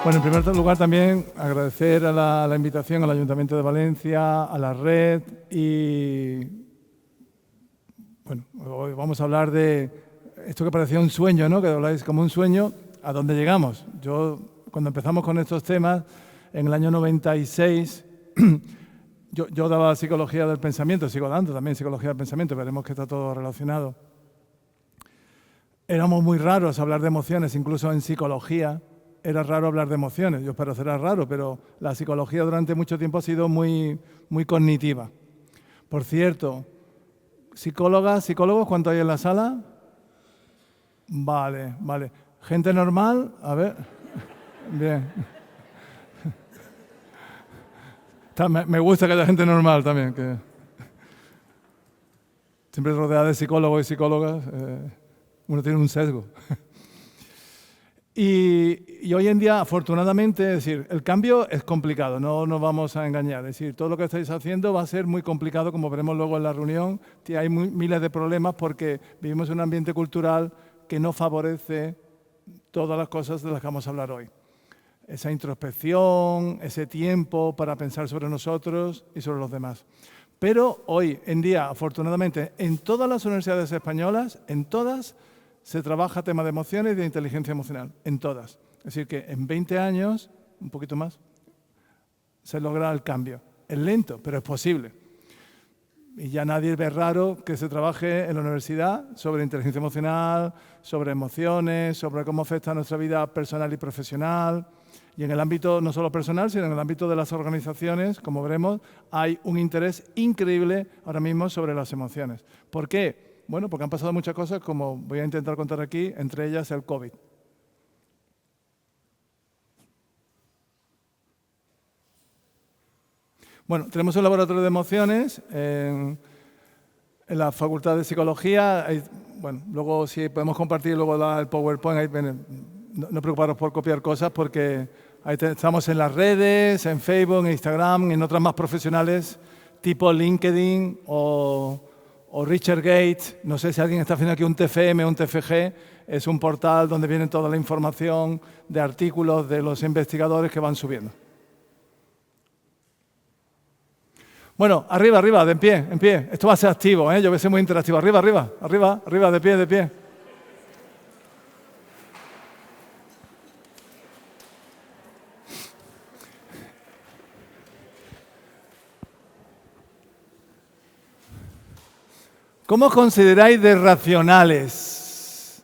Bueno, en primer lugar también agradecer a la invitación al Ayuntamiento de Valencia, a la red y bueno, hoy vamos a hablar de esto que parecía un sueño, ¿no? Que habláis como un sueño, ¿a dónde llegamos? Yo, cuando empezamos con estos temas, en el año 96, yo daba psicología del pensamiento, sigo dando también psicología del pensamiento, veremos que está todo relacionado. Éramos muy raros hablar de emociones, incluso en psicología. Era raro hablar de emociones, yo espero será raro, pero la psicología durante mucho tiempo ha sido muy cognitiva. Por cierto, psicólogos, ¿cuánto hay en la sala? Vale. ¿Gente normal? A ver. Bien. Me gusta que haya gente normal también, que siempre rodeada de psicólogos y psicólogas, uno tiene un sesgo. Y hoy en día, afortunadamente, es decir, el cambio es complicado, no nos vamos a engañar. Es decir, todo lo que estáis haciendo va a ser muy complicado, como veremos luego en la reunión. Hay miles de problemas porque vivimos en un ambiente cultural que no favorece todas las cosas de las que vamos a hablar hoy. Esa introspección, ese tiempo para pensar sobre nosotros y sobre los demás. Pero hoy en día, afortunadamente, en todas las universidades españolas, en todas, se trabaja tema de emociones y de inteligencia emocional, en todas. Es decir, que en 20 años, un poquito más, se logra el cambio. Es lento, pero es posible. Y ya nadie ve raro que se trabaje en la universidad sobre inteligencia emocional, sobre emociones, sobre cómo afecta nuestra vida personal y profesional. Y en el ámbito no solo personal, sino en el ámbito de las organizaciones, como veremos, hay un interés increíble ahora mismo sobre las emociones. ¿Por qué? Bueno, porque han pasado muchas cosas, como voy a intentar contar aquí, entre ellas el COVID. Bueno, tenemos un laboratorio de emociones en la Facultad de Psicología. Bueno, luego si podemos compartir luego el PowerPoint, ahí, no preocuparos por copiar cosas porque ahí estamos en las redes, en Facebook, en Instagram, en otras más profesionales, tipo LinkedIn o Richard Gates. No sé si alguien está haciendo aquí un TFM o un TFG. Es un portal donde viene toda la información de artículos de los investigadores que van subiendo. Bueno, arriba, en pie. Esto va a ser activo, ¿eh? Yo voy a ser muy interactivo. Arriba, de pie. ¿Cómo os consideráis de racionales?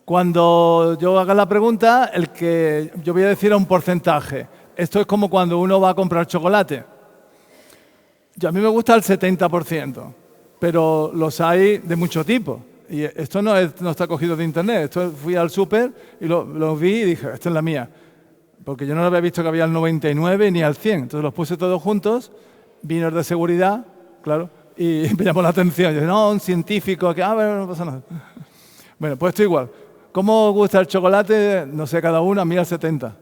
Cuando yo haga la pregunta, yo voy a decir un porcentaje. Esto es como cuando uno va a comprar chocolate. A mí me gusta el 70%, pero los hay de mucho tipo. Y esto no está cogido de internet. Fui al súper y lo vi y dije, esta es la mía. Porque yo no lo había visto que había al 99 ni al 100. Entonces los puse todos juntos, vinos de seguridad, claro, y me llamó la atención. Yo dije, no, un científico, que bueno, no pasa nada. Bueno, pues esto igual. ¿Cómo os gusta el chocolate? No sé, cada uno, a mí al 70.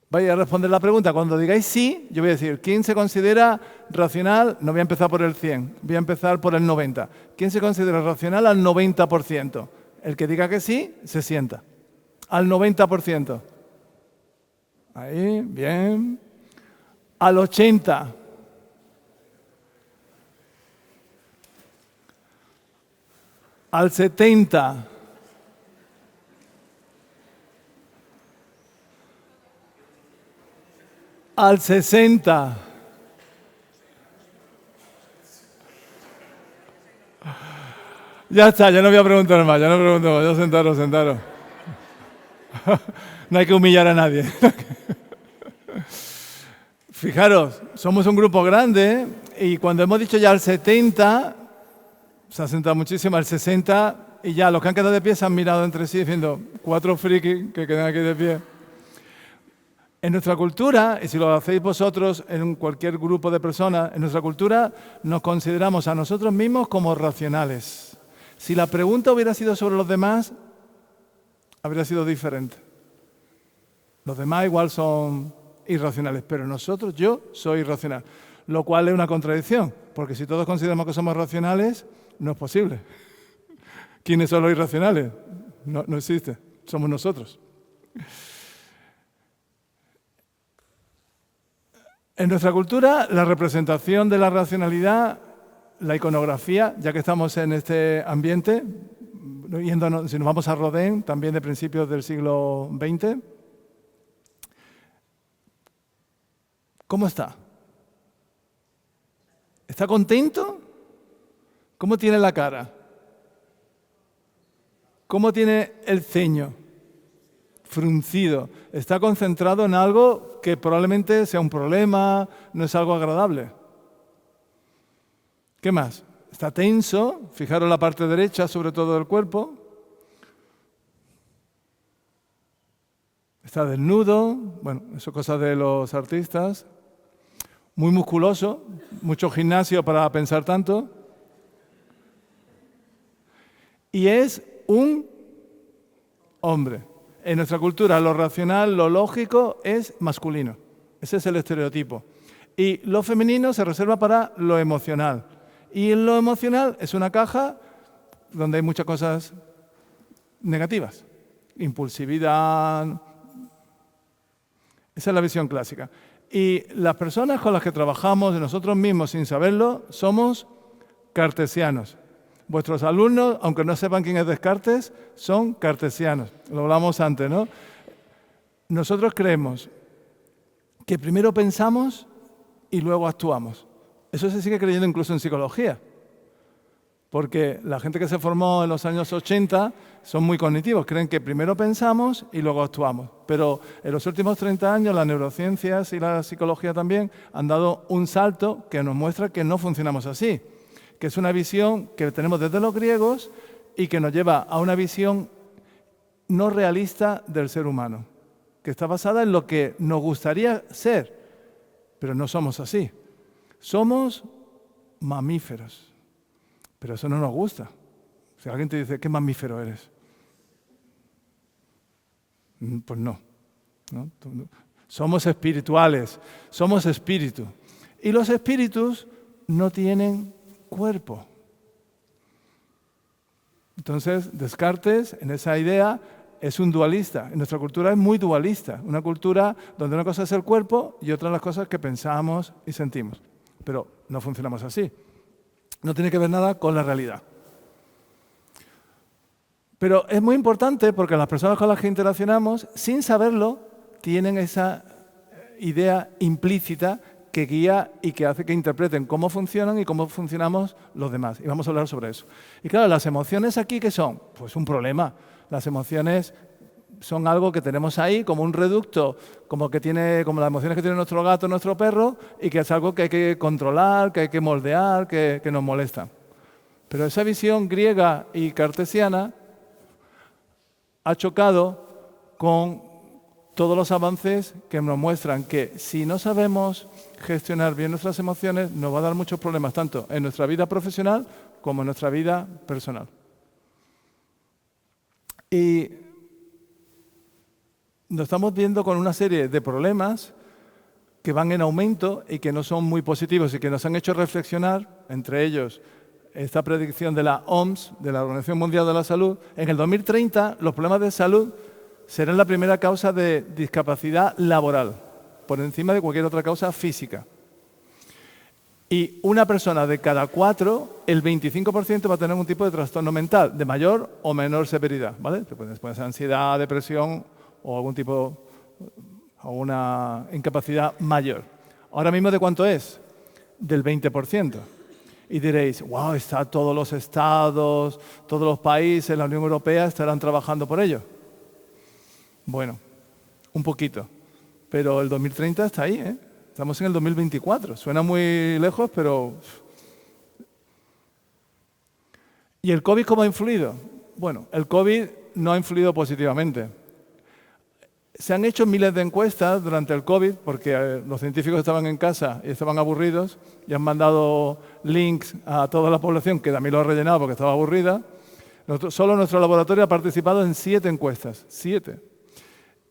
Vais a responder la pregunta. Cuando digáis sí, yo voy a decir, ¿quién se considera racional? No voy a empezar por el 100, voy a empezar por el 90. ¿Quién se considera racional al 90%? El que diga que sí, se sienta. Al 90%. Ahí, bien. Al 80%. Al 70%. Al 60%. Ya está, ya no voy a preguntar más, ya sentaros. No hay que humillar a nadie. Fijaros, somos un grupo grande y cuando hemos dicho ya al 70%, se ha sentado muchísimo, al 60%, y ya los que han quedado de pie se han mirado entre sí diciendo, 4 frikis que quedan aquí de pie. En nuestra cultura, y si lo hacéis vosotros en cualquier grupo de personas, en nuestra cultura nos consideramos a nosotros mismos como racionales. Si la pregunta hubiera sido sobre los demás, habría sido diferente. Los demás igual son irracionales, pero yo soy irracional. Lo cual es una contradicción, porque si todos consideramos que somos racionales, no es posible. ¿Quiénes son los irracionales? No existe, somos nosotros. En nuestra cultura, la representación de la racionalidad, la iconografía, ya que estamos en este ambiente, si nos vamos a Rodin, también de principios del siglo XX, ¿cómo está? ¿Está contento? ¿Cómo tiene la cara? ¿Cómo tiene el ceño? Fruncido. Está concentrado en algo que probablemente sea un problema, no es algo agradable. ¿Qué más? Está tenso, fijaros la parte derecha sobre todo del cuerpo. Está desnudo, bueno, eso es cosa de los artistas. Muy musculoso, mucho gimnasio para pensar tanto. Y es un hombre. En nuestra cultura lo racional, lo lógico es masculino. Ese es el estereotipo. Y lo femenino se reserva para lo emocional. Y en lo emocional es una caja donde hay muchas cosas negativas. Impulsividad. Esa es la visión clásica. Y las personas con las que trabajamos, de nosotros mismos sin saberlo, somos cartesianos. Vuestros alumnos, aunque no sepan quién es Descartes, son cartesianos. Lo hablamos antes, ¿no? Nosotros creemos que primero pensamos y luego actuamos. Eso se sigue creyendo incluso en psicología. Porque la gente que se formó en los años 80 son muy cognitivos, creen que primero pensamos y luego actuamos. Pero en los últimos 30 años las neurociencias y la psicología también han dado un salto que nos muestra que no funcionamos así, que es una visión que tenemos desde los griegos y que nos lleva a una visión no realista del ser humano, que está basada en lo que nos gustaría ser, pero no somos así. Somos mamíferos. Pero eso no nos gusta. Si alguien te dice, ¿qué mamífero eres? Pues no. Somos espirituales, somos espíritu. Y los espíritus no tienen cuerpo. Entonces, Descartes, en esa idea, es un dualista. En nuestra cultura es muy dualista. Una cultura donde una cosa es el cuerpo y otra las cosas que pensamos y sentimos. Pero no funcionamos así. No tiene que ver nada con la realidad. Pero es muy importante porque las personas con las que interaccionamos, sin saberlo, tienen esa idea implícita que guía y que hace que interpreten cómo funcionan y cómo funcionamos los demás. Y vamos a hablar sobre eso. Y claro, las emociones aquí, ¿qué son? Pues un problema. Las emociones son algo que tenemos ahí como un reducto, como las emociones que tiene nuestro gato, nuestro perro, y que es algo que hay que controlar, que hay que moldear, que nos molesta. Pero esa visión griega y cartesiana ha chocado con todos los avances que nos muestran que si no sabemos gestionar bien nuestras emociones, nos va a dar muchos problemas, tanto en nuestra vida profesional como en nuestra vida personal. Y nos estamos viendo con una serie de problemas que van en aumento y que no son muy positivos y que nos han hecho reflexionar, entre ellos esta predicción de la OMS, de la Organización Mundial de la Salud. En el 2030 los problemas de salud serán la primera causa de discapacidad laboral, por encima de cualquier otra causa física. Y una persona de cada 4, el 25% va a tener algún tipo de trastorno mental, de mayor o menor severidad, ¿vale? Puede ser ansiedad, depresión o algún tipo, o una incapacidad mayor. Ahora mismo, ¿de cuánto es? Del 20%. Y diréis, wow, todos los estados, todos los países, la Unión Europea estarán trabajando por ello. Bueno, un poquito. Pero el 2030 está ahí, ¿eh? Estamos en el 2024. Suena muy lejos, pero... ¿Y el COVID cómo ha influido? Bueno, el COVID no ha influido positivamente. Se han hecho miles de encuestas durante el COVID porque los científicos estaban en casa y estaban aburridos y han mandado links a toda la población, que también lo ha rellenado porque estaba aburrida. Solo nuestro laboratorio ha participado en 7 encuestas. 7.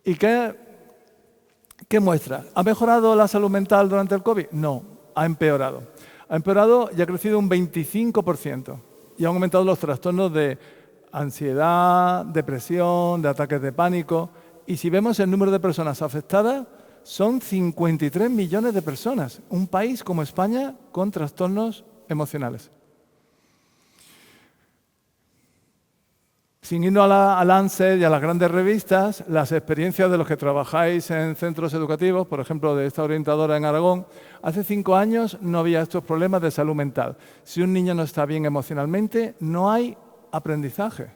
¿Y qué muestra? ¿Ha mejorado la salud mental durante el COVID? No, ha empeorado. Ha empeorado y ha crecido un 25%. Y han aumentado los trastornos de ansiedad, depresión, de ataques de pánico. Y si vemos el número de personas afectadas, son 53 millones de personas. Un país como España con trastornos emocionales. Sin irnos a Lancet y a las grandes revistas, las experiencias de los que trabajáis en centros educativos, por ejemplo, de esta orientadora en Aragón, hace 5 años no había estos problemas de salud mental. Si un niño no está bien emocionalmente, no hay aprendizaje.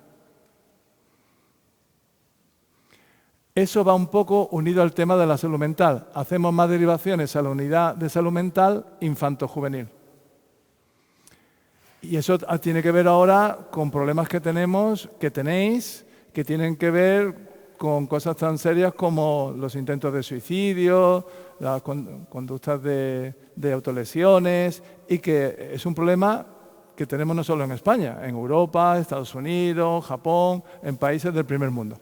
Eso va un poco unido al tema de la salud mental. Hacemos más derivaciones a la unidad de salud mental infanto-juvenil. Y eso tiene que ver ahora con problemas que tenéis, que tienen que ver con cosas tan serias como los intentos de suicidio, las conductas de autolesiones, y que es un problema que tenemos no solo en España, en Europa, Estados Unidos, Japón, en países del primer mundo.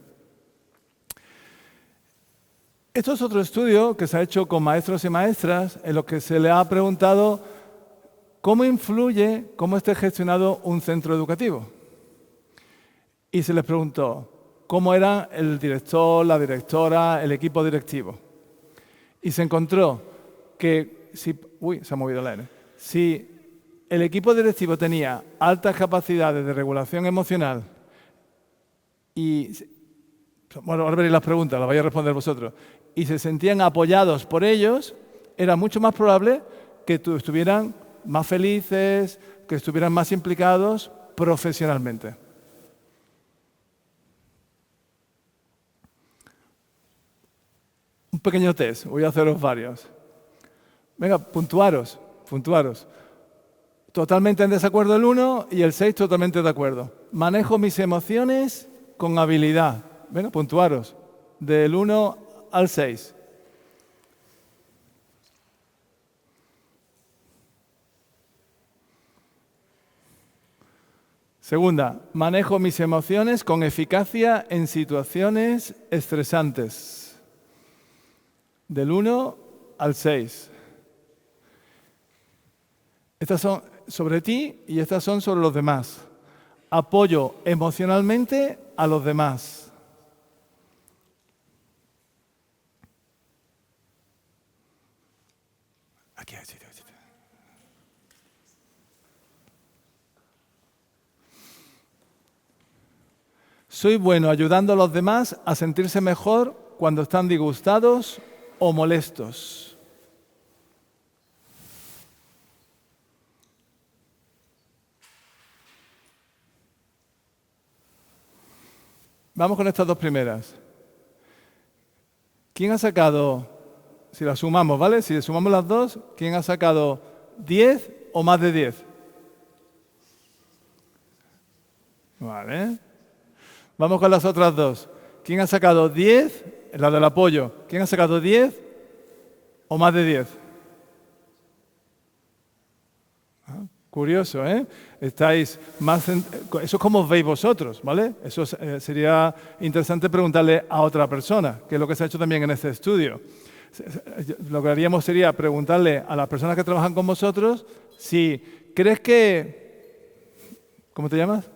Esto es otro estudio que se ha hecho con maestros y maestras en lo que se le ha preguntado ¿cómo influye, cómo esté gestionado un centro educativo? Y se les preguntó cómo era el director, la directora, el equipo directivo. Y se encontró que si el equipo directivo tenía altas capacidades de regulación emocional y, bueno, ahora veréis las preguntas, las vais a responder vosotros, y se sentían apoyados por ellos, era mucho más probable que estuvieran más felices, que estuvieran más implicados profesionalmente. Un pequeño test, voy a haceros varios. Venga, puntuaros. Totalmente en desacuerdo el 1 y el 6 totalmente de acuerdo. Manejo mis emociones con habilidad. Venga, puntuaros. Del 1 al 6. Segunda, manejo mis emociones con eficacia en situaciones estresantes. Del 1 al 6. Estas son sobre ti y estas son sobre los demás. Apoyo emocionalmente a los demás. Aquí hay sitio. Soy bueno ayudando a los demás a sentirse mejor cuando están disgustados o molestos. Vamos con estas dos primeras. ¿Quién ha sacado, si las sumamos, ¿vale? Si sumamos las dos, ¿quién ha sacado 10 o más de 10? Vale. Vamos con las otras dos. ¿Quién ha sacado 10? La del apoyo. ¿Quién ha sacado 10 o más de 10? Curioso, ¿eh? Estáis más... Eso es como os veis vosotros, ¿vale? Eso sería interesante preguntarle a otra persona, que es lo que se ha hecho también en este estudio. Lo que haríamos sería preguntarle a las personas que trabajan con vosotros si crees que... ¿Cómo te llamas?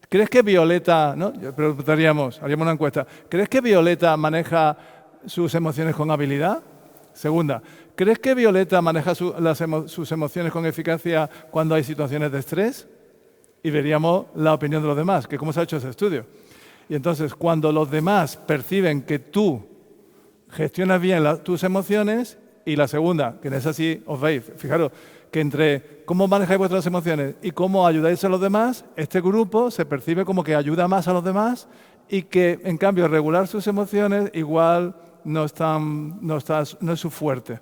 ¿Crees que Violeta, no? Preguntaríamos, haríamos una encuesta. ¿Crees que Violeta maneja sus emociones con habilidad? Segunda, ¿crees que Violeta maneja sus emociones con eficacia cuando hay situaciones de estrés? Y veríamos la opinión de los demás, que cómo se ha hecho ese estudio. Y entonces, cuando los demás perciben que tú gestionas bien tus emociones, y la segunda, que en esa sí os veis, fijaros, que entre cómo manejáis vuestras emociones y cómo ayudáis a los demás, este grupo se percibe como que ayuda más a los demás y que, en cambio, regular sus emociones igual no es su fuerte.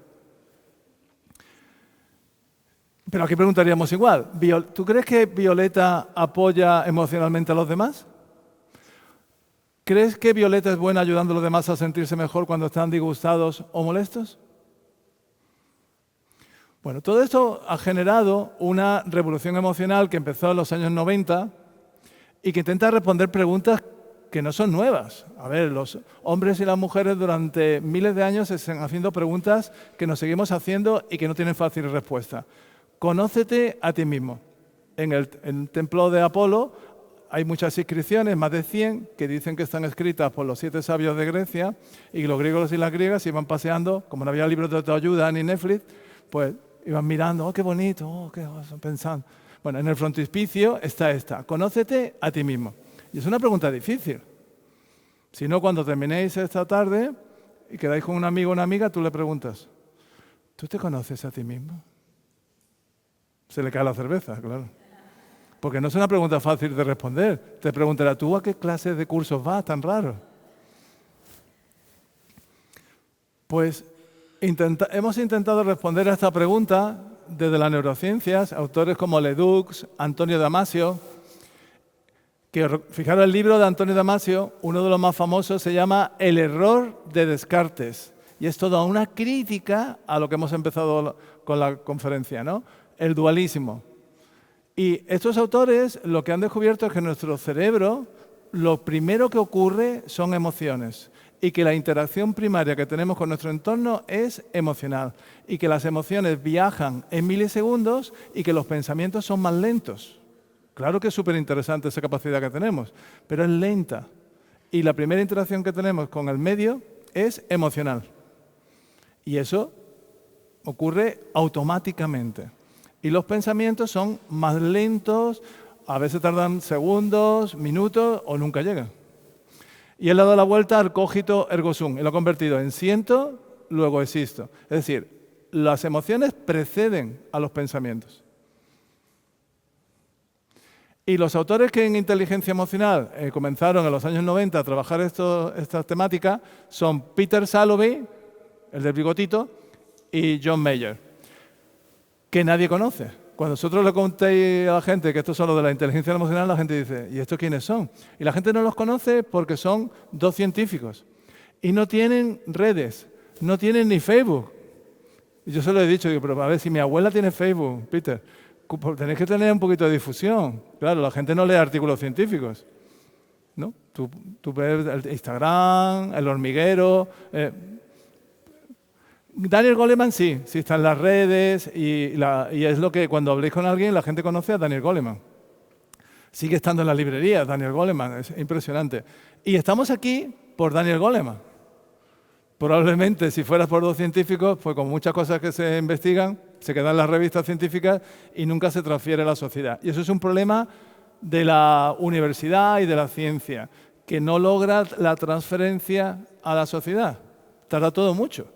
Pero aquí preguntaríamos igual, ¿tú crees que Violeta apoya emocionalmente a los demás? ¿Crees que Violeta es buena ayudando a los demás a sentirse mejor cuando están disgustados o molestos? Bueno, todo esto ha generado una revolución emocional que empezó en los años 90 y que intenta responder preguntas que no son nuevas. A ver, los hombres y las mujeres durante miles de años se están haciendo preguntas que nos seguimos haciendo y que no tienen fácil respuesta. Conócete a ti mismo. En el templo de Apolo hay muchas inscripciones, más de 100, que dicen que están escritas por los 7 sabios de Grecia y los griegos y las griegas iban paseando, como no había libros de autoayuda ni Netflix, pues iban mirando, oh, qué bonito, oh, qué pensando. Bueno, en el frontispicio está esta, conócete a ti mismo. Y es una pregunta difícil. Si no, cuando terminéis esta tarde y quedáis con un amigo o una amiga, tú le preguntas, ¿tú te conoces a ti mismo? Se le cae la cerveza, claro. Porque no es una pregunta fácil de responder. Te preguntará, ¿tú a qué clase de cursos vas tan raro? Pues hemos intentado responder a esta pregunta desde las neurociencias, autores como Ledoux, Antonio Damasio, que fijaros el libro de Antonio Damasio, uno de los más famosos, se llama El error de Descartes. Y es toda una crítica a lo que hemos empezado con la conferencia, ¿no? El dualismo. Y estos autores lo que han descubierto es que en nuestro cerebro lo primero que ocurre son emociones y que la interacción primaria que tenemos con nuestro entorno es emocional y que las emociones viajan en milisegundos y que los pensamientos son más lentos. Claro que es súper interesante esa capacidad que tenemos, pero es lenta. Y la primera interacción que tenemos con el medio es emocional. Y eso ocurre automáticamente. Y los pensamientos son más lentos, a veces tardan segundos, minutos o nunca llegan. Y él ha dado la vuelta al cogito ergo sum y lo ha convertido en siento, luego existo. Es decir, las emociones preceden a los pensamientos. Y los autores que en inteligencia emocional comenzaron en los años 90 a trabajar esta temática son Peter Salovey, el del bigotito, y John Mayer, que nadie conoce. Cuando nosotros le contéis a la gente que estos son los de la inteligencia emocional, la gente dice, ¿y estos quiénes son? Y la gente no los conoce porque son 2 científicos. Y no tienen redes, no tienen ni Facebook. Y yo se lo he dicho, digo, pero a ver, si mi abuela tiene Facebook, Peter, tenéis que tener un poquito de difusión. Claro, la gente no lee artículos científicos, ¿no? Tú ves el Instagram, el hormiguero. Daniel Goleman sí está en las redes y es lo que cuando habléis con alguien la gente conoce a Daniel Goleman. Sigue estando en las librerías Daniel Goleman, es impresionante. Y estamos aquí por Daniel Goleman. Probablemente si fuera por 2 científicos, pues con muchas cosas que se investigan, se quedan en las revistas científicas y nunca se transfiere a la sociedad. Y eso es un problema de la universidad y de la ciencia, que no logra la transferencia a la sociedad. Tarda todo mucho.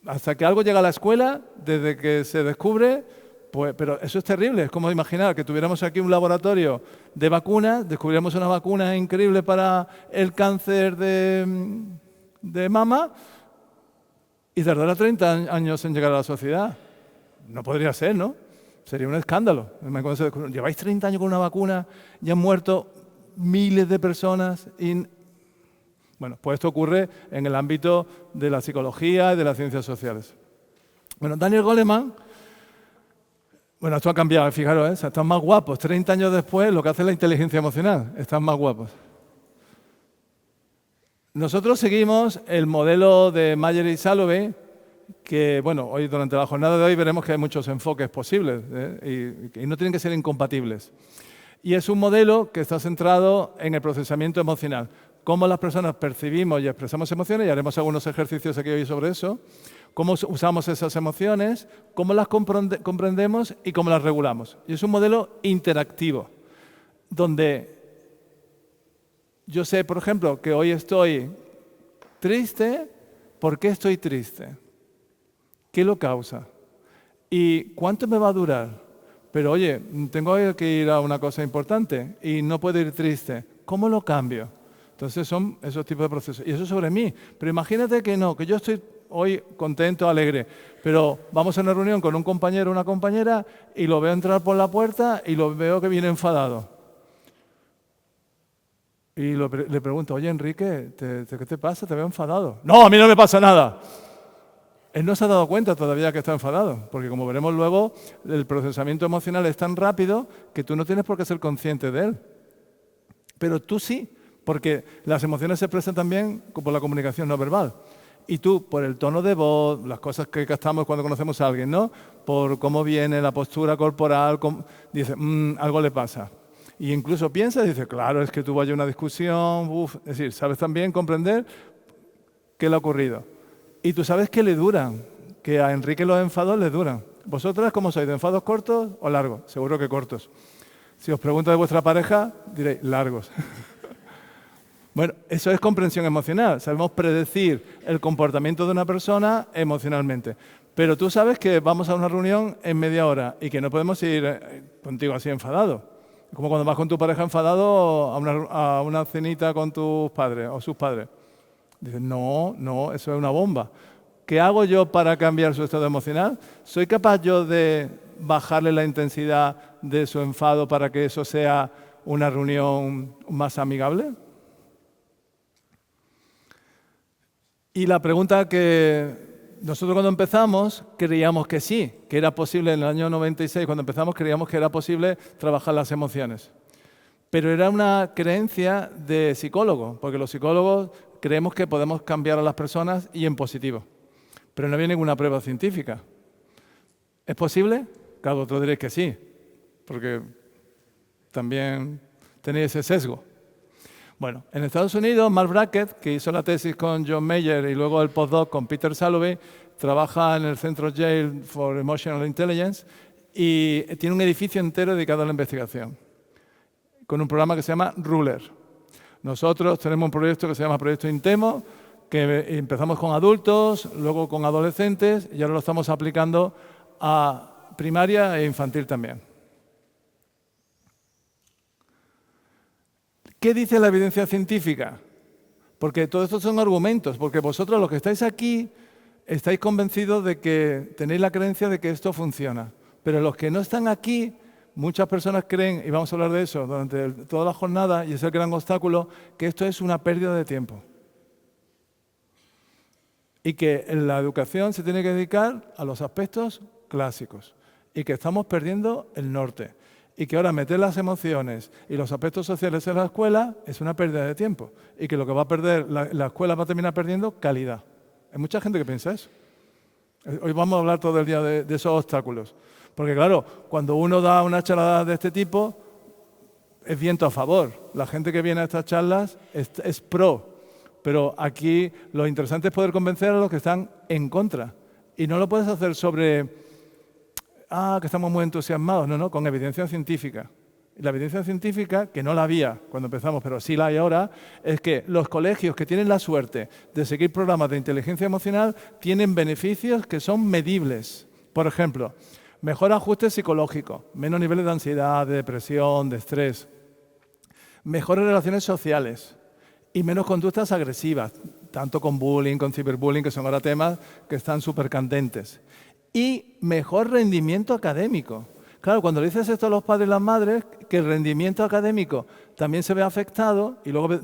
Hasta que algo llega a la escuela, desde que se descubre, pues, pero eso es terrible. Es como imaginar que tuviéramos aquí un laboratorio de vacunas, descubriéramos una vacuna increíble para el cáncer de mama y tardara 30 años en llegar a la sociedad. No podría ser, ¿no? Sería un escándalo. Lleváis 30 años con una vacuna y han muerto miles de personas y... Bueno, pues esto ocurre en el ámbito de la psicología y de las ciencias sociales. Bueno, Daniel Goleman, bueno, esto ha cambiado, fijaros, están más guapos. 30 años después, lo que hace la inteligencia emocional, están más guapos. Nosotros seguimos el modelo de Mayer y Salovey, que, bueno, hoy durante la jornada de hoy veremos que hay muchos enfoques posibles y no tienen que ser incompatibles. Y es un modelo que está centrado en el procesamiento emocional. Cómo las personas percibimos y expresamos emociones, y haremos algunos ejercicios aquí hoy sobre eso, cómo usamos esas emociones, cómo las comprendemos y cómo las regulamos. Y es un modelo interactivo, donde yo sé, por ejemplo, que hoy estoy triste. ¿Por qué estoy triste? ¿Qué lo causa? ¿Y cuánto me va a durar? Pero oye, tengo que ir a una cosa importante y no puedo ir triste. ¿Cómo lo cambio? Entonces son esos tipos de procesos. Y eso es sobre mí. Pero imagínate que no, que yo estoy hoy contento, alegre, pero vamos a una reunión con un compañero o una compañera y lo veo entrar por la puerta y lo veo que viene enfadado. Y le pregunto, oye, Enrique, ¿qué te pasa? Te veo enfadado. No, a mí no me pasa nada. Él no se ha dado cuenta todavía que está enfadado, porque como veremos luego, el procesamiento emocional es tan rápido que tú no tienes por qué ser consciente de él. Pero tú sí. Porque las emociones se expresan también por la comunicación no verbal. Y tú, por el tono de voz, las cosas que captamos cuando conocemos a alguien, ¿no? Por cómo viene la postura corporal, dices, algo le pasa. Y incluso piensas y dices, claro, es que tuvo allí una discusión, es decir, sabes también comprender qué le ha ocurrido. Y tú sabes que le duran, que a Enrique los enfados le duran. ¿Vosotras cómo sois? ¿De enfados cortos o largos? Seguro que cortos. Si os pregunto de vuestra pareja, diréis largos. Bueno, eso es comprensión emocional. Sabemos predecir el comportamiento de una persona emocionalmente. Pero tú sabes que vamos a una reunión en media hora y que no podemos ir contigo así enfadado. Como cuando vas con tu pareja enfadado a una cenita con tus padres o sus padres. Dices, no, eso es una bomba. ¿Qué hago yo para cambiar su estado emocional? ¿Soy capaz yo de bajarle la intensidad de su enfado para que eso sea una reunión más amigable? Y la pregunta que nosotros cuando empezamos creíamos que sí, que era posible en el año 96, cuando empezamos creíamos que era posible trabajar las emociones. Pero era una creencia de psicólogo, porque los psicólogos creemos que podemos cambiar a las personas y en positivo. Pero no había ninguna prueba científica. ¿Es posible? Claro, vosotros diréis que sí, porque también tenéis ese sesgo. Bueno, en Estados Unidos, Mark Brackett, que hizo la tesis con John Mayer y luego el postdoc con Peter Salovey, trabaja en el Centro Yale for Emotional Intelligence y tiene un edificio entero dedicado a la investigación, con un programa que se llama Ruler. Nosotros tenemos un proyecto que se llama Proyecto Intemo, que empezamos con adultos, luego con adolescentes y ahora lo estamos aplicando a primaria e infantil también. ¿Qué dice la evidencia científica? Porque todo esto son argumentos, porque vosotros los que estáis aquí estáis convencidos de que tenéis la creencia de que esto funciona. Pero los que no están aquí, muchas personas creen, y vamos a hablar de eso durante toda la jornada, y es el gran obstáculo, que esto es una pérdida de tiempo. Y que en la educación se tiene que dedicar a los aspectos clásicos. Y que estamos perdiendo el norte. Y que ahora meter las emociones y los aspectos sociales en la escuela es una pérdida de tiempo. Y que lo que va a perder, la escuela va a terminar perdiendo calidad. Hay mucha gente que piensa eso. Hoy vamos a hablar todo el día de esos obstáculos. Porque claro, cuando uno da una charla de este tipo, es viento a favor. La gente que viene a estas charlas es pro. Pero aquí lo interesante es poder convencer a los que están en contra. Y no lo puedes hacer sobre, que estamos muy entusiasmados. No, con evidencia científica. Y la evidencia científica, que no la había cuando empezamos, pero sí la hay ahora, es que los colegios que tienen la suerte de seguir programas de inteligencia emocional tienen beneficios que son medibles. Por ejemplo, mejor ajuste psicológico, menos niveles de ansiedad, de depresión, de estrés, mejores relaciones sociales y menos conductas agresivas, tanto con bullying, con ciberbullying, que son ahora temas que están súper candentes. Y mejor rendimiento académico. Claro, cuando le dices esto a los padres y las madres, que el rendimiento académico también se ve afectado, y luego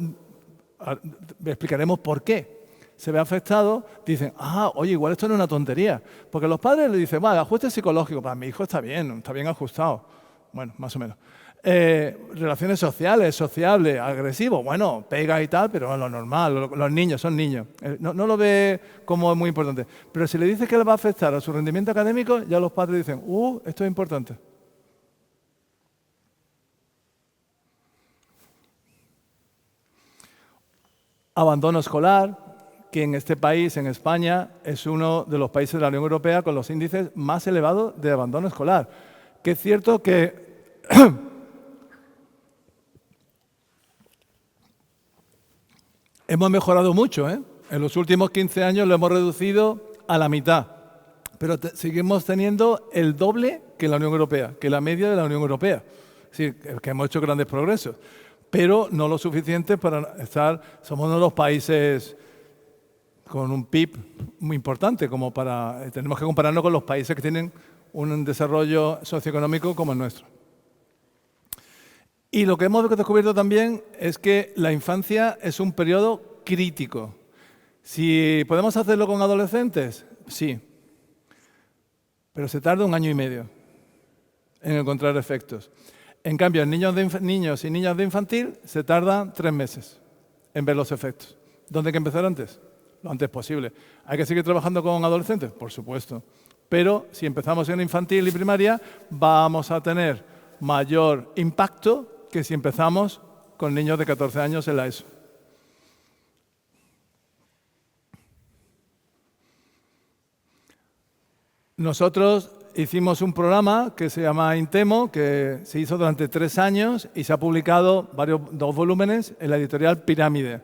explicaremos por qué se ve afectado, dicen, oye, igual esto no es una tontería. Porque los padres le dicen, vale, ajuste psicológico, para mi hijo está bien ajustado. Bueno, más o menos. Relaciones sociales, sociable, agresivo, bueno, pega y tal, pero lo normal, los niños son niños. No lo ve como muy importante. Pero si le dices que le va a afectar a su rendimiento académico, ya los padres dicen, esto es importante. Abandono escolar, que en este país, en España, es uno de los países de la Unión Europea con los índices más elevados de abandono escolar. Que es cierto que hemos mejorado mucho, ¿eh? En los últimos 15 años lo hemos reducido a la mitad, pero seguimos teniendo el doble que la Unión Europea, que la media de la Unión Europea. Es decir, que hemos hecho grandes progresos, pero no lo suficiente para somos uno de los países con un PIB muy importante, tenemos que compararnos con los países que tienen un desarrollo socioeconómico como el nuestro. Y lo que hemos descubierto también es que la infancia es un periodo crítico. Si podemos hacerlo con adolescentes, sí, pero se tarda 1 año y medio en encontrar efectos. En cambio, en niños y niñas de infantil se tarda 3 meses en ver los efectos. ¿Dónde hay que empezar antes? Lo antes posible. ¿Hay que seguir trabajando con adolescentes? Por supuesto. Pero si empezamos en infantil y primaria, vamos a tener mayor impacto que si empezamos con niños de 14 años en la ESO. Nosotros hicimos un programa que se llama Intemo, que se hizo durante 3 años y se ha publicado 2 volúmenes en la editorial Pirámide,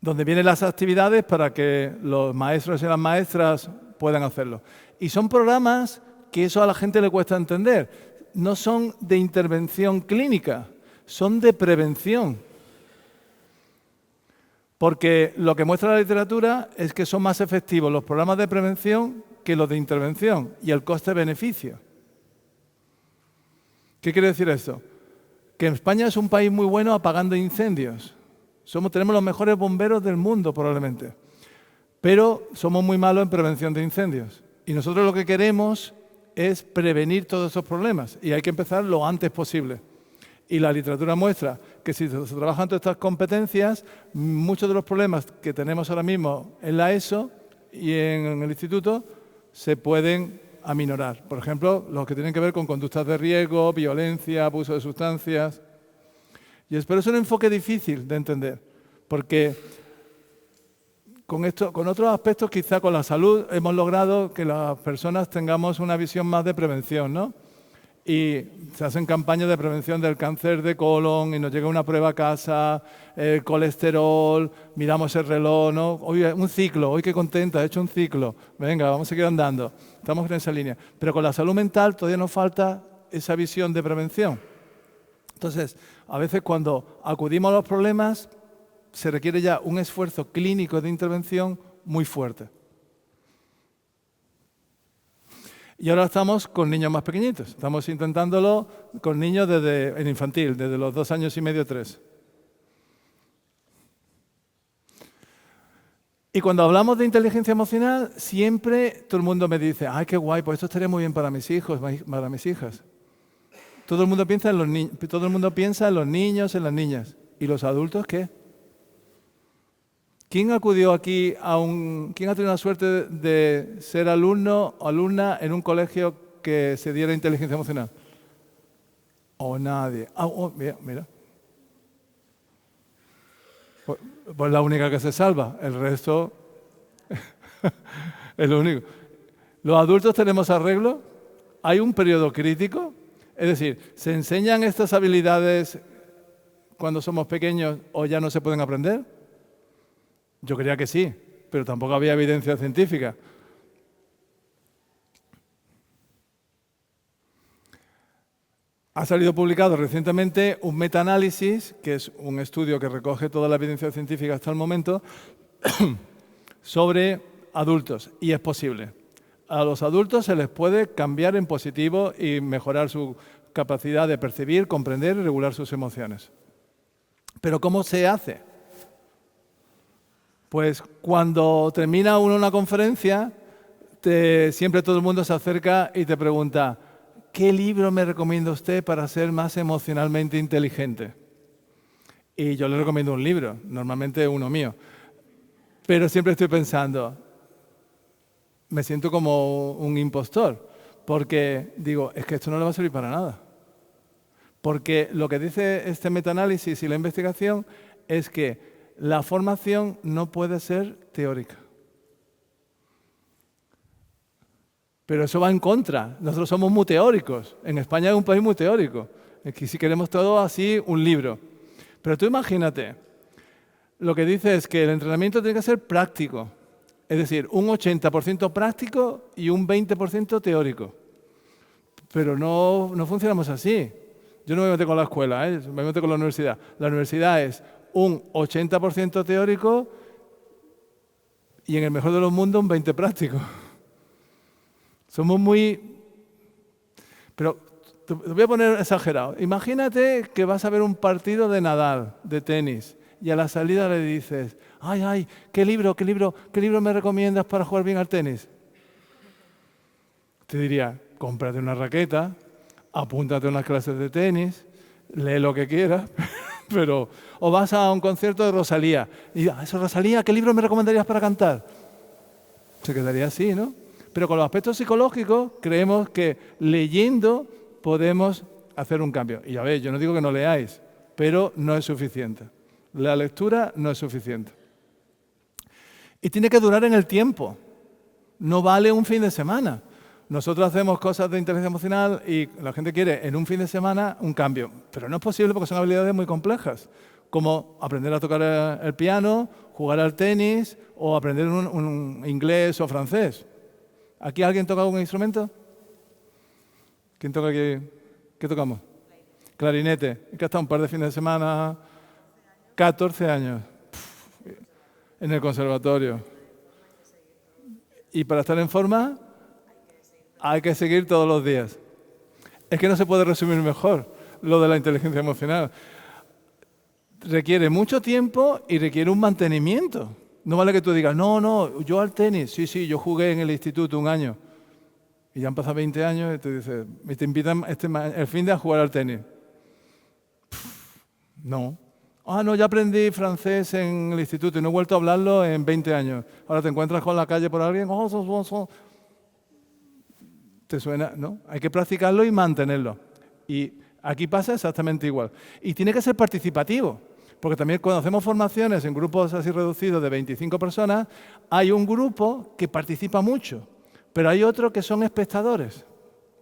donde vienen las actividades para que los maestros y las maestras puedan hacerlo. Y son programas que eso a la gente le cuesta entender. No son de intervención clínica, son de prevención. Porque lo que muestra la literatura es que son más efectivos los programas de prevención que los de intervención y el coste-beneficio. ¿Qué quiere decir esto? Que España es un país muy bueno apagando incendios. Tenemos los mejores bomberos del mundo, probablemente. Pero somos muy malos en prevención de incendios. Y nosotros lo que queremos es prevenir todos esos problemas. Y hay que empezar lo antes posible. Y la literatura muestra que si se trabajan todas estas competencias, muchos de los problemas que tenemos ahora mismo en la ESO y en el instituto se pueden aminorar. Por ejemplo, los que tienen que ver con conductas de riesgo, violencia, abuso de sustancias. Pero es un enfoque difícil de entender, porque con otros aspectos, quizá con la salud, hemos logrado que las personas tengamos una visión más de prevención, ¿no? Y se hacen campañas de prevención del cáncer de colon y nos llega una prueba a casa, el colesterol, miramos el reloj, ¿no? Hoy un ciclo, hoy qué contenta, he hecho un ciclo. Venga, vamos a seguir andando. Estamos en esa línea. Pero con la salud mental todavía nos falta esa visión de prevención. Entonces, a veces cuando acudimos a los problemas, se requiere ya un esfuerzo clínico de intervención muy fuerte. Y ahora estamos con niños más pequeñitos. Estamos intentándolo con niños en infantil, desde los 2 años y medio, 3. Y cuando hablamos de inteligencia emocional, siempre todo el mundo me dice, ¡ay, qué guay! Pues esto estaría muy bien para mis hijos, para mis hijas. Todo el mundo piensa en los niños, en las niñas. ¿Y los adultos qué? ¿Quién acudió aquí quién ha tenido la suerte de ser alumno o alumna en un colegio que se diera inteligencia emocional? Nadie. Mira. Pues la única que se salva, el resto es lo único. ¿Los adultos tenemos arreglo? ¿Hay un periodo crítico? Es decir, ¿se enseñan estas habilidades cuando somos pequeños o ya no se pueden aprender? Yo creía que sí, pero tampoco había evidencia científica. Ha salido publicado recientemente un metaanálisis, que es un estudio que recoge toda la evidencia científica hasta el momento, sobre adultos, y es posible. A los adultos se les puede cambiar en positivo y mejorar su capacidad de percibir, comprender y regular sus emociones. ¿Pero cómo se hace? Pues cuando termina uno una conferencia, siempre todo el mundo se acerca y te pregunta, ¿qué libro me recomienda usted para ser más emocionalmente inteligente? Y yo le recomiendo un libro, normalmente uno mío. Pero siempre estoy pensando, me siento como un impostor, porque digo, es que esto no le va a servir para nada. Porque lo que dice este metaanálisis y la investigación es que la formación no puede ser teórica. Pero eso va en contra. Nosotros somos muy teóricos. En España es un país muy teórico. Aquí si queremos todo así, un libro. Pero tú imagínate, lo que dice es que el entrenamiento tiene que ser práctico. Es decir, un 80% práctico y un 20% teórico. Pero no funcionamos así. Yo no me meto con la escuela, me meto con la universidad. La universidad es un 80% teórico y en el mejor de los mundos un 20% práctico. Somos muy... Pero te voy a poner exagerado. Imagínate que vas a ver un partido de Nadal, de tenis, y a la salida le dices, ¡ay, qué libro me recomiendas para jugar bien al tenis! Te diría, cómprate una raqueta, apúntate a unas clases de tenis, lee lo que quieras, pero... O vas a un concierto de Rosalía y dices, ¿eso Rosalía? ¿Qué libro me recomendarías para cantar? Se quedaría así, ¿no? Pero con los aspectos psicológicos creemos que leyendo podemos hacer un cambio. Y ya veis, yo no digo que no leáis, pero no es suficiente. La lectura no es suficiente. Y tiene que durar en el tiempo. No vale un fin de semana. Nosotros hacemos cosas de inteligencia emocional y la gente quiere en un fin de semana un cambio. Pero no es posible porque son habilidades muy complejas, como aprender a tocar el piano, jugar al tenis o aprender un inglés o francés. ¿Aquí alguien toca algún instrumento? ¿Quién toca aquí? ¿Qué tocamos? Clarinete. ¿Y que hasta un par de fines de semana? 14 años. En el conservatorio. Y para estar en forma, hay que seguir todos los días. Es que no se puede resumir mejor lo de la inteligencia emocional. Requiere mucho tiempo y requiere un mantenimiento. No vale que tú digas, no, yo al tenis, sí, yo jugué en el instituto un año. Y ya han pasado 20 años y te invitan el fin de a jugar al tenis. No. No, ya aprendí francés en el instituto y no he vuelto a hablarlo en 20 años. Ahora te encuentras con la calle por alguien, ¿te suena? No, hay que practicarlo y mantenerlo. Y aquí pasa exactamente igual. Y tiene que ser participativo, porque también cuando hacemos formaciones en grupos así reducidos de 25 personas, hay un grupo que participa mucho, pero hay otro que son espectadores.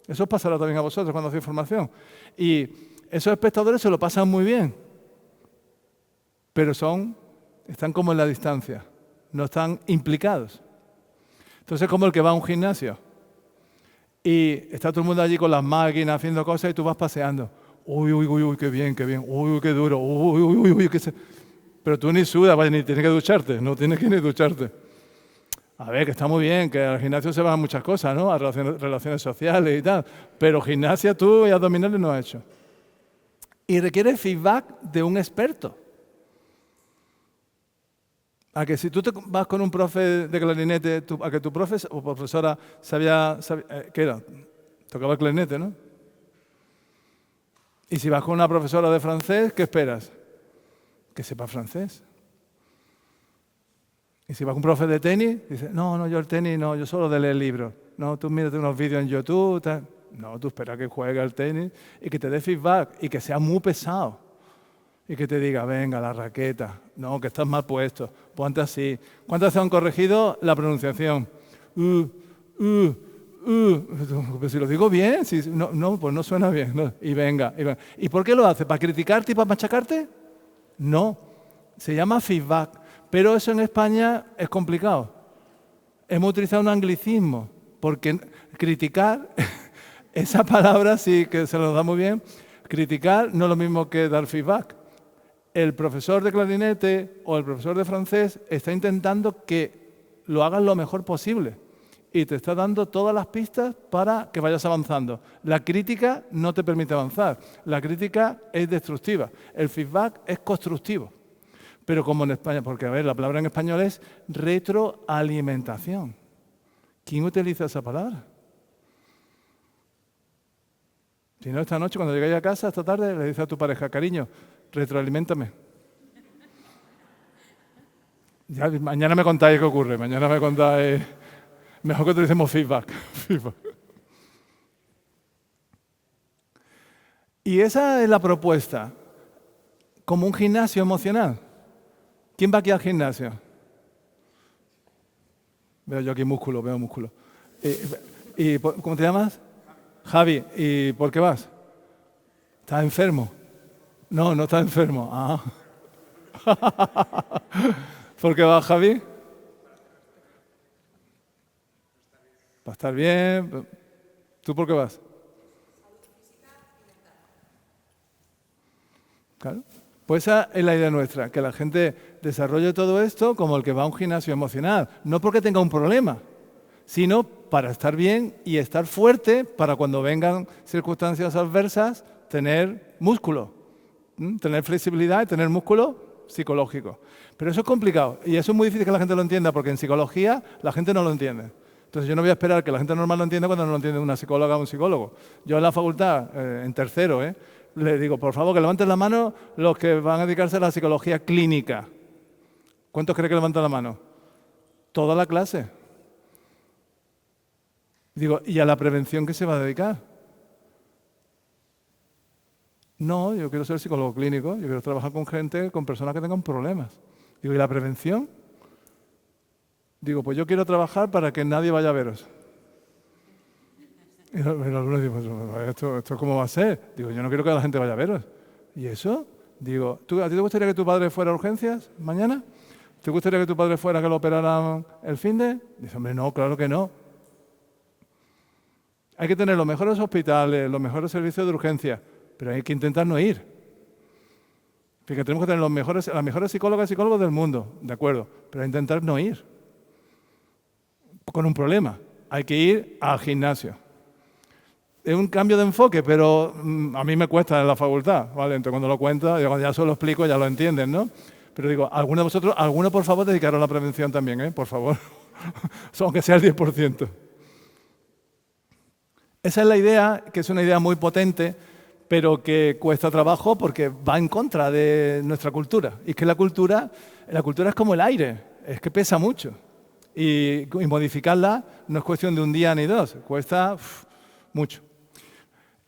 Eso os pasará también a vosotros cuando hacéis formación. Y esos espectadores se lo pasan muy bien, pero están como en la distancia, no están implicados. Entonces es como el que va a un gimnasio y está todo el mundo allí con las máquinas haciendo cosas y tú vas paseando. Uy, qué bien, uy, qué duro, uy, qué Pero tú ni sudas, ni tienes que ducharte, no tienes que ni ducharte. A ver, que está muy bien, que al gimnasio se van a muchas cosas, ¿no? A relaciones sociales y tal, pero gimnasia tú y abdominales no has hecho. Y requiere feedback de un experto. A que si tú te vas con un profe de clarinete, a que tu profe o profesora sabía ¿qué era? Tocaba el clarinete, ¿no? Y si vas con una profesora de francés, ¿qué esperas? Que sepa francés. Y si vas con un profe de tenis, dices, no, yo el tenis no, yo solo de leer libros. No, tú mírate unos vídeos en YouTube, tal. No, tú esperas que juegue al tenis y que te dé feedback y que sea muy pesado. Y que te diga, venga, la raqueta, no, que estás mal puesto, ponte así. ¿Cuántas veces han corregido la pronunciación? Pues si lo digo bien, no, pues no suena bien. No. Y venga. ¿Y por qué lo hace? ¿Para criticarte y para machacarte? No, se llama feedback, pero eso en España es complicado. Hemos utilizado un anglicismo, porque criticar, esa palabra sí que se nos da muy bien, criticar no es lo mismo que dar feedback. El profesor de clarinete o el profesor de francés está intentando que lo hagas lo mejor posible y te está dando todas las pistas para que vayas avanzando. La crítica no te permite avanzar, la crítica es destructiva, el feedback es constructivo. Pero como en España, porque a ver, la palabra en español es retroalimentación. ¿Quién utiliza esa palabra? Si no, esta noche cuando llegáis a casa, esta tarde, le dices a tu pareja, cariño, retroaliméntame. Ya, mañana me contáis qué ocurre, mañana me contáis. Mejor que utilicemos feedback. Y esa es la propuesta, como un gimnasio emocional. ¿Quién va aquí al gimnasio? Veo yo aquí músculo, veo músculo. ¿Cómo te llamas? Javi. ¿Y por qué vas? ¿Estás enfermo? No estás enfermo. Ah. ¿Por qué vas, Javi? Para estar bien. ¿Tú por qué vas? Claro. Pues esa es la idea nuestra, que la gente desarrolle todo esto como el que va a un gimnasio emocional. No porque tenga un problema, sino para estar bien y estar fuerte para cuando vengan circunstancias adversas, tener músculo, tener flexibilidad y tener músculo psicológico. Pero eso es complicado y eso es muy difícil que la gente lo entienda porque en psicología la gente no lo entiende. Entonces yo no voy a esperar que la gente normal lo entienda cuando no lo entiende una psicóloga o un psicólogo. Yo en la facultad, en tercero, le digo, por favor, que levanten la mano los que van a dedicarse a la psicología clínica. ¿Cuántos creen que levantan la mano? Toda la clase. Digo, ¿y a la prevención qué se va a dedicar? No, yo quiero ser psicólogo clínico, yo quiero trabajar con gente, con personas que tengan problemas. Digo, ¿y la prevención? Digo, pues yo quiero trabajar para que nadie vaya a veros. Y los alumnos dicen, pues, ¿esto cómo va a ser? Digo, yo no quiero que la gente vaya a veros. ¿Y eso? Digo, ¿a ti te gustaría que tu padre fuera a urgencias mañana? ¿Te gustaría que tu padre fuera que lo operaran el finde? Dice, hombre, no, claro que no. Hay que tener los mejores hospitales, los mejores servicios de urgencia, pero hay que intentar no ir. Fíjate, tenemos que tener las mejores psicólogas y psicólogos del mundo, de acuerdo, pero hay que intentar no ir. Con un problema, hay que ir al gimnasio. Es un cambio de enfoque, pero a mí me cuesta en la facultad, ¿vale? Entonces cuando lo cuento, cuando ya se lo explico, ya lo entienden, ¿no? Pero digo, alguno de vosotros, por favor, dedicaros a la prevención también, ¿eh? Por favor, aunque sea el 10%. Esa es la idea, que es una idea muy potente, pero que cuesta trabajo porque va en contra de nuestra cultura. Y es que la cultura es como el aire, es que pesa mucho. Y modificarla no es cuestión de un día ni dos, cuesta mucho.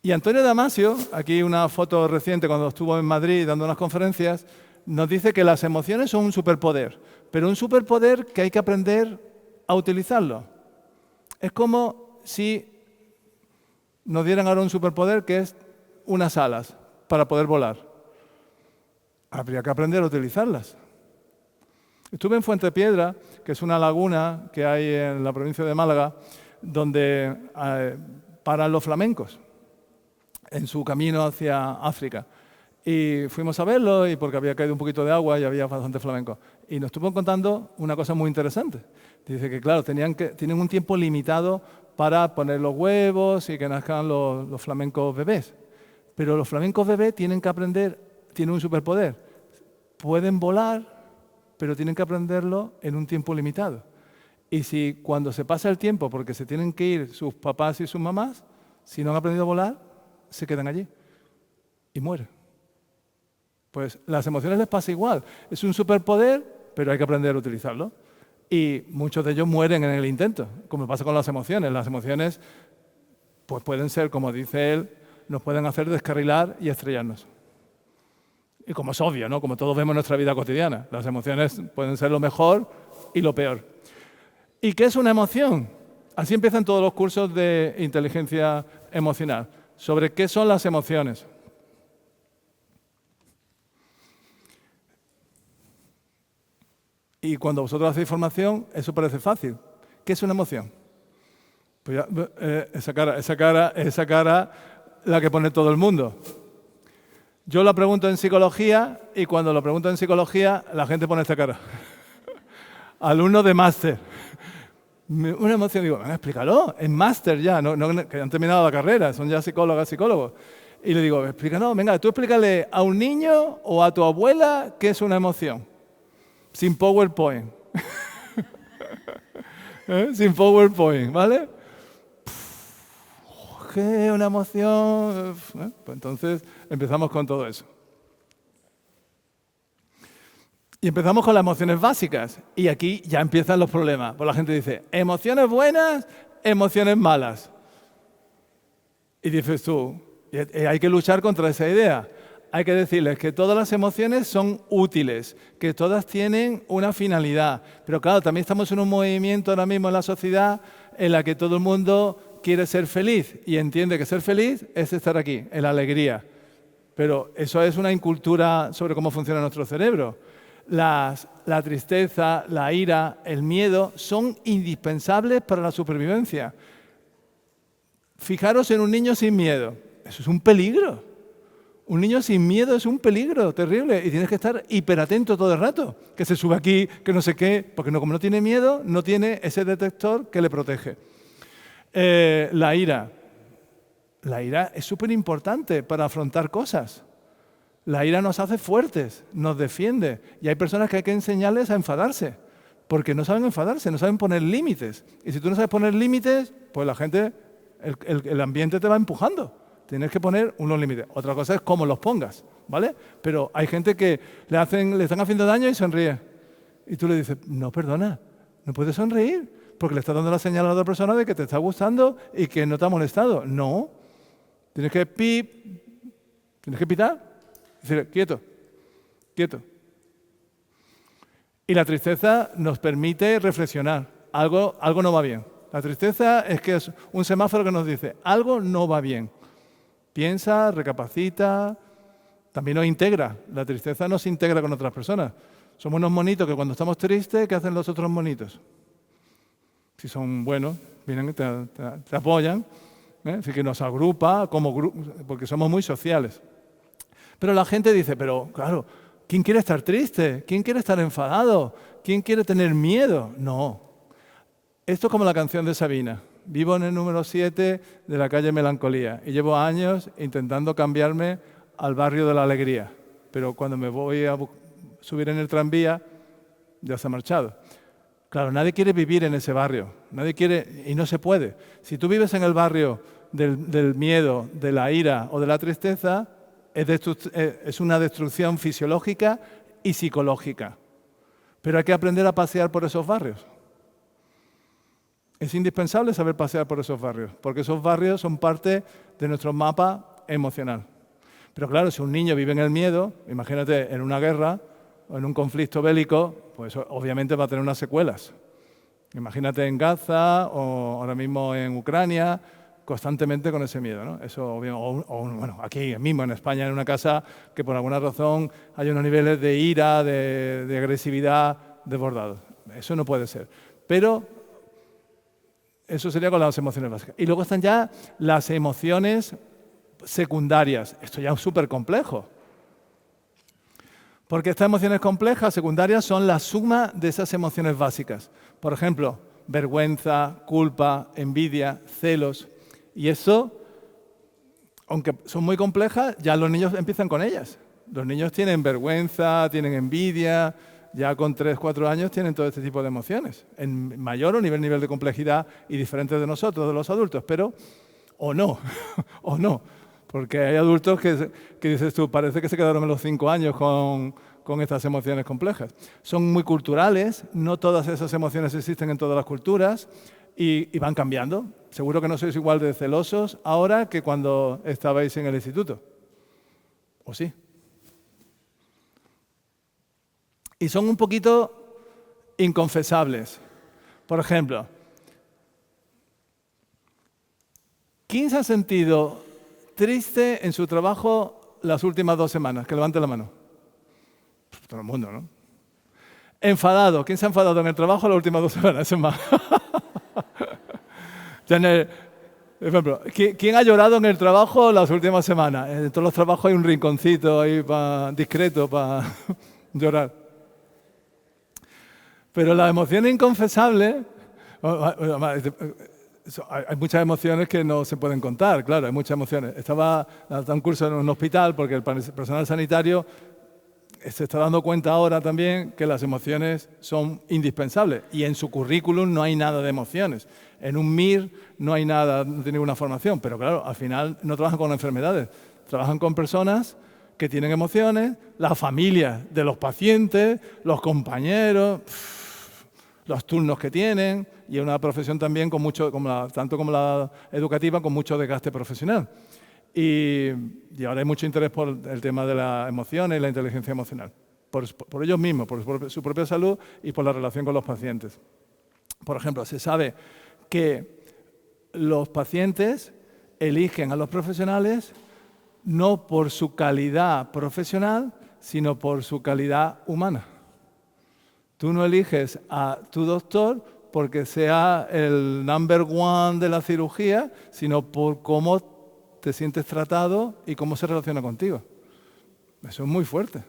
Y Antonio Damasio, aquí una foto reciente cuando estuvo en Madrid dando unas conferencias, nos dice que las emociones son un superpoder, pero un superpoder que hay que aprender a utilizarlo. Es como si nos dieran ahora un superpoder que es unas alas para poder volar. Habría que aprender a utilizarlas. Estuve en Fuente Piedra, que es una laguna que hay en la provincia de Málaga, donde paran los flamencos en su camino hacia África. Y fuimos a verlo, y porque había caído un poquito de agua y había bastante flamenco. Y nos estuvo contando una cosa muy interesante. Dice que, claro, tienen un tiempo limitado para poner los huevos y que nazcan los flamencos bebés. Pero los flamencos bebés tienen que aprender, tienen un superpoder. Pueden volar, pero tienen que aprenderlo en un tiempo limitado. Y si cuando se pasa el tiempo, porque se tienen que ir sus papás y sus mamás, si no han aprendido a volar, se quedan allí y mueren. Pues las emociones les pasa igual. Es un superpoder, pero hay que aprender a utilizarlo. Y muchos de ellos mueren en el intento, como pasa con las emociones. Las emociones pues pueden ser, como dice él, nos pueden hacer descarrilar y estrellarnos. Y como es obvio, ¿no? Como todos vemos en nuestra vida cotidiana, las emociones pueden ser lo mejor y lo peor. ¿Y qué es una emoción? Así empiezan todos los cursos de inteligencia emocional, sobre qué son las emociones. Y cuando vosotros hacéis formación, eso parece fácil. ¿Qué es una emoción? Pues ya, esa cara, la que pone todo el mundo. Yo la pregunto en psicología y cuando lo pregunto en psicología, la gente pone esta cara. Alumnos de máster. Una emoción, digo, explícalo, es máster ya, no, que han terminado la carrera, son ya psicólogos. Y le digo, explícanos, venga, tú explícale a un niño o a tu abuela qué es una emoción. Sin PowerPoint. Sin PowerPoint, ¿vale? ¿Qué? Una emoción. Pues entonces empezamos con todo eso. Y empezamos con las emociones básicas. Y aquí ya empiezan los problemas. Pues la gente dice, emociones buenas, emociones malas. Y dices tú, hay que luchar contra esa idea. Hay que decirles que todas las emociones son útiles, que todas tienen una finalidad. Pero claro, también estamos en un movimiento ahora mismo en la sociedad en la que todo el mundo quiere ser feliz y entiende que ser feliz es estar aquí, en la alegría. Pero eso es una incultura sobre cómo funciona nuestro cerebro. La tristeza, la ira, el miedo son indispensables para la supervivencia. Fijaros en un niño sin miedo. Eso es un peligro. Un niño sin miedo es un peligro terrible y tienes que estar hiperatento todo el rato. Que se sube aquí, que no sé qué, porque como no tiene miedo, no tiene ese detector que le protege. La ira. La ira es súper importante para afrontar cosas. La ira nos hace fuertes, nos defiende. Y hay personas que hay que enseñarles a enfadarse, porque no saben enfadarse, no saben poner límites. Y si tú no sabes poner límites, pues la gente, el ambiente te va empujando. Tienes que poner unos límites. Otra cosa es cómo los pongas, ¿vale? Pero hay gente que le están haciendo daño y sonríe. Y tú le dices, no, perdona, no puedes sonreír, porque le estás dando la señal a la otra persona de que te está gustando y que no te ha molestado. No, tienes que Tienes que pitar. Decir, quieto, quieto. Y la tristeza nos permite reflexionar. Algo no va bien. La tristeza es que es un semáforo que nos dice, algo no va bien. Piensa, recapacita, también nos integra. La tristeza nos integra con otras personas. Somos unos monitos que cuando estamos tristes, ¿qué hacen los otros monitos? Si son buenos, vienen, te apoyan, así que nos agrupa porque somos muy sociales. Pero la gente dice, pero claro, ¿quién quiere estar triste? ¿Quién quiere estar enfadado? ¿Quién quiere tener miedo? No. Esto es como la canción de Sabina. Vivo en el número 7 de la calle Melancolía y llevo años intentando cambiarme al barrio de la alegría. Pero cuando me voy a subir en el tranvía, ya se ha marchado. Claro, nadie quiere vivir en ese barrio. Nadie quiere, y no se puede. Si tú vives en el barrio del miedo, de la ira o de la tristeza, es una destrucción fisiológica y psicológica. Pero hay que aprender a pasear por esos barrios. Es indispensable saber pasear por esos barrios, porque esos barrios son parte de nuestro mapa emocional. Pero claro, si un niño vive en el miedo, imagínate en una guerra o en un conflicto bélico, pues obviamente va a tener unas secuelas. Imagínate en Gaza o ahora mismo en Ucrania, constantemente con ese miedo, ¿no? Eso, bueno, aquí mismo en España, en una casa que por alguna razón hay unos niveles de ira, de agresividad desbordados. Eso no puede ser. Pero eso sería con las emociones básicas. Y luego están ya las emociones secundarias. Esto ya es súper complejo. Porque estas emociones complejas, secundarias, son la suma de esas emociones básicas. Por ejemplo, vergüenza, culpa, envidia, celos. Y eso, aunque son muy complejas, ya los niños empiezan con ellas. Los niños tienen vergüenza, tienen envidia, ya con 3, 4 años tienen todo este tipo de emociones, en mayor o nivel de complejidad y diferentes de nosotros, de los adultos, pero o no, o no, porque hay adultos que dices tú, parece que se quedaron en los 5 años con estas emociones complejas. Son muy culturales, no todas esas emociones existen en todas las culturas y van cambiando. Seguro que no sois igual de celosos ahora que cuando estabais en el instituto, ¿o sí? Y son un poquito inconfesables. Por ejemplo, ¿quién se ha sentido triste en su trabajo las últimas 2 semanas? Que levante la mano. Todo el mundo, ¿no? Enfadado. ¿Quién se ha enfadado en el trabajo las últimas 2 semanas? Eso es más. Por ejemplo, ¿quién ha llorado en el trabajo las últimas semanas? En todos los trabajos hay un rinconcito ahí discreto para llorar. Pero las emociones inconfesables, hay muchas emociones que no se pueden contar, claro, hay muchas emociones. Estaba dando un curso en un hospital porque el personal sanitario se está dando cuenta ahora también que las emociones son indispensables y en su currículum no hay nada de emociones. En un MIR no hay nada, no tiene ninguna formación, pero claro, al final no trabajan con enfermedades, trabajan con personas que tienen emociones, las familias de los pacientes, los compañeros, los turnos que tienen, y es una profesión también con mucho, tanto como la educativa, con mucho desgaste profesional. Y ahora hay mucho interés por el tema de las emociones y la inteligencia emocional, por ellos mismos, por su propia salud y por la relación con los pacientes. Por ejemplo, se sabe que los pacientes eligen a los profesionales no por su calidad profesional, sino por su calidad humana. Tú no eliges a tu doctor porque sea el number 1 de la cirugía, sino por cómo te sientes tratado y cómo se relaciona contigo. Eso es muy fuerte.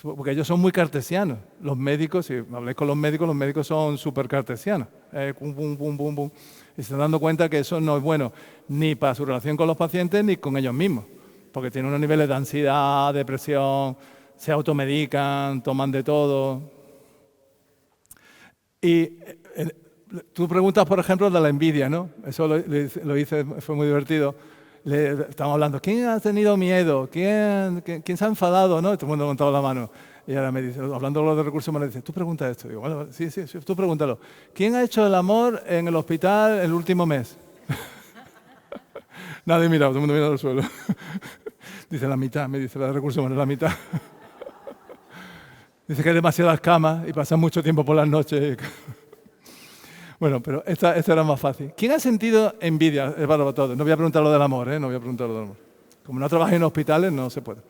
Porque ellos son muy cartesianos. Los médicos, si habláis con los médicos son súper cartesianos. Pum, pum, pum, pum, pum. Y se están dando cuenta que eso no es bueno ni para su relación con los pacientes ni con ellos mismos. Porque tienen unos niveles de ansiedad, depresión, se automedican, toman de todo. Y tú preguntas, por ejemplo, de la envidia, ¿no? Eso lo hice, fue muy divertido. Estamos hablando, ¿quién ha tenido miedo? ¿Quién se ha enfadado? ¿No? Y todo el mundo ha levantado la mano. Y ahora me dice, hablando de los recursos humanos, dice, tú pregunta esto. Digo, bueno, sí, tú pregúntalo. ¿Quién ha hecho el amor en el hospital el último mes? Nadie miraba, todo el mundo miraba al suelo. Dice la mitad, me dice la de recursos humanos, la mitad. Dice que hay demasiadas camas y pasan mucho tiempo por las noches. Bueno, pero esta era más fácil. ¿Quién ha sentido envidia? Es para todos. No voy a preguntar lo del amor, ¿eh? No voy a preguntar lo del amor. Como no trabajé en hospitales, no se puede.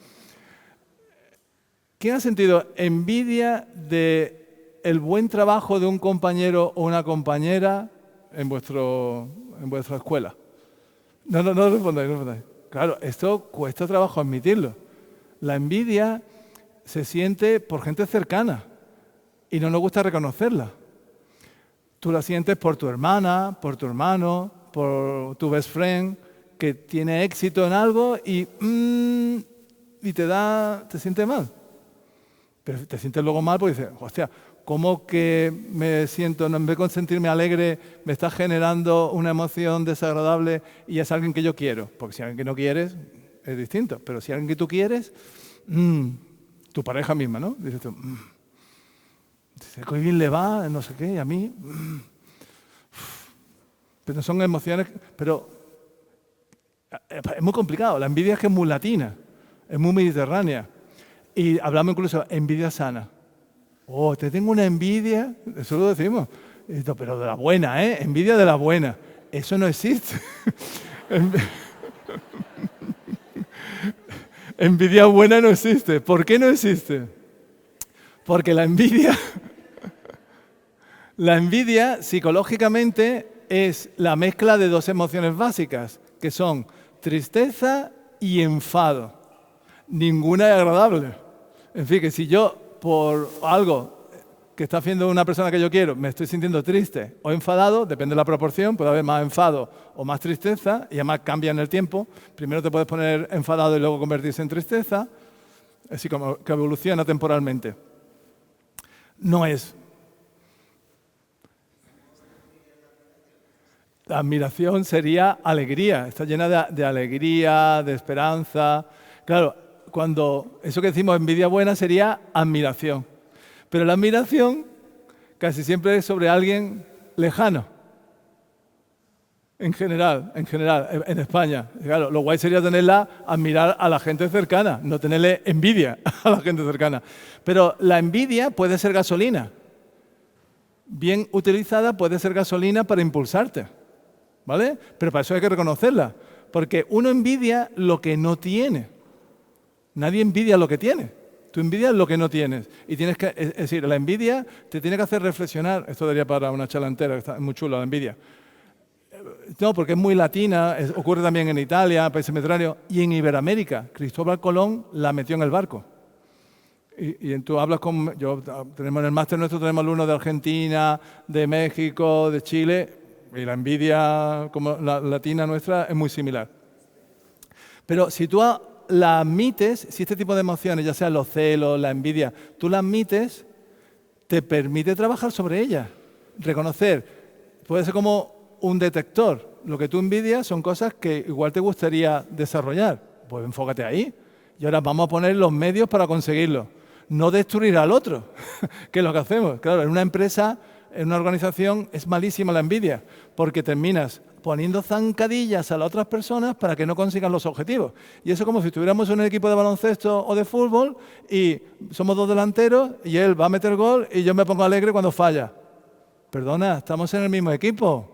¿Quién ha sentido envidia del buen trabajo de un compañero o una compañera en vuestra escuela? No respondáis, no respondáis. Claro, esto cuesta trabajo admitirlo. La envidia se siente por gente cercana y no nos gusta reconocerla. Tú la sientes por tu hermana, por tu hermano, por tu best friend, que tiene éxito en algo y te siente mal. Pero te sientes luego mal porque dices, hostia, ¿cómo que me siento, en vez de sentirme alegre, me está generando una emoción desagradable y es alguien que yo quiero? Porque si alguien que no quieres, es distinto. Pero si alguien que tú quieres, tu pareja misma, ¿no? Dices tú, dice, que bien le va, no sé qué, y a mí. Pero son emociones, pero es muy complicado. La envidia es que es muy latina, es muy mediterránea. Y hablamos incluso de envidia sana. Oh, te tengo una envidia, eso lo decimos. Pero de la buena, ¿eh? Envidia de la buena. Eso no existe. Envidia buena no existe. ¿Por qué no existe? Porque la envidia psicológicamente es la mezcla de dos emociones básicas, que son tristeza y enfado. Ninguna es agradable. En fin, que si yo por algo que está haciendo una persona que yo quiero me estoy sintiendo triste o enfadado, depende de la proporción, puede haber más enfado o más tristeza, y además cambia en el tiempo. Primero te puedes poner enfadado y luego convertirse en tristeza, así como que evoluciona temporalmente. No es. La admiración sería alegría, está llena de alegría, de esperanza. Claro, cuando eso que decimos envidia buena sería admiración. Pero la admiración casi siempre es sobre alguien lejano. En general, en España. Claro, lo guay sería admirar a la gente cercana, no tenerle envidia a la gente cercana. Pero la envidia puede ser gasolina. Bien utilizada puede ser gasolina para impulsarte. ¿Vale? Pero para eso hay que reconocerla. Porque uno envidia lo que no tiene. Nadie envidia lo que tiene. Tú envidias lo que no tienes. Y tienes que, es decir, la envidia te tiene que hacer reflexionar. Esto daría para una charla entera, que está muy chula la envidia. No, porque es muy latina, ocurre también en Italia, países mediterráneos, y en Iberoamérica. Cristóbal Colón la metió en el barco. Y tú hablas con... tenemos en el máster nuestro, tenemos alumnos de Argentina, de México, de Chile, y la envidia como la latina nuestra es muy similar. Pero si tú la admites, si este tipo de emociones, ya sea los celos, la envidia, tú la admites, te permite trabajar sobre ellas, reconocer. Puede ser como un detector. Lo que tú envidias son cosas que igual te gustaría desarrollar. Pues enfócate ahí. Y ahora vamos a poner los medios para conseguirlo. No destruir al otro, que es lo que hacemos. Claro, en una empresa, en una organización, es malísima la envidia, porque terminas poniendo zancadillas a las otras personas para que no consigan los objetivos. Y eso es como si estuviéramos en un equipo de baloncesto o de fútbol y somos dos delanteros y él va a meter gol y yo me pongo alegre cuando falla. Perdona, estamos en el mismo equipo.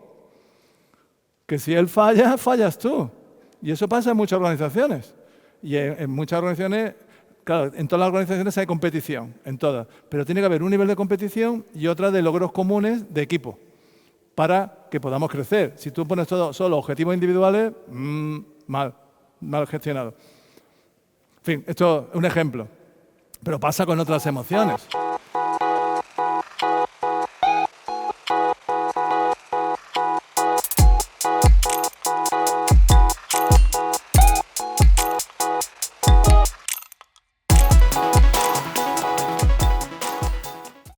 Que si él falla, fallas tú. Y eso pasa en muchas organizaciones. Y en muchas organizaciones, claro, en todas las organizaciones hay competición, en todas. Pero tiene que haber un nivel de competición y otra de logros comunes de equipo para que podamos crecer. Si tú pones solo objetivos individuales, mal gestionado. En fin, esto es un ejemplo. Pero pasa con otras emociones.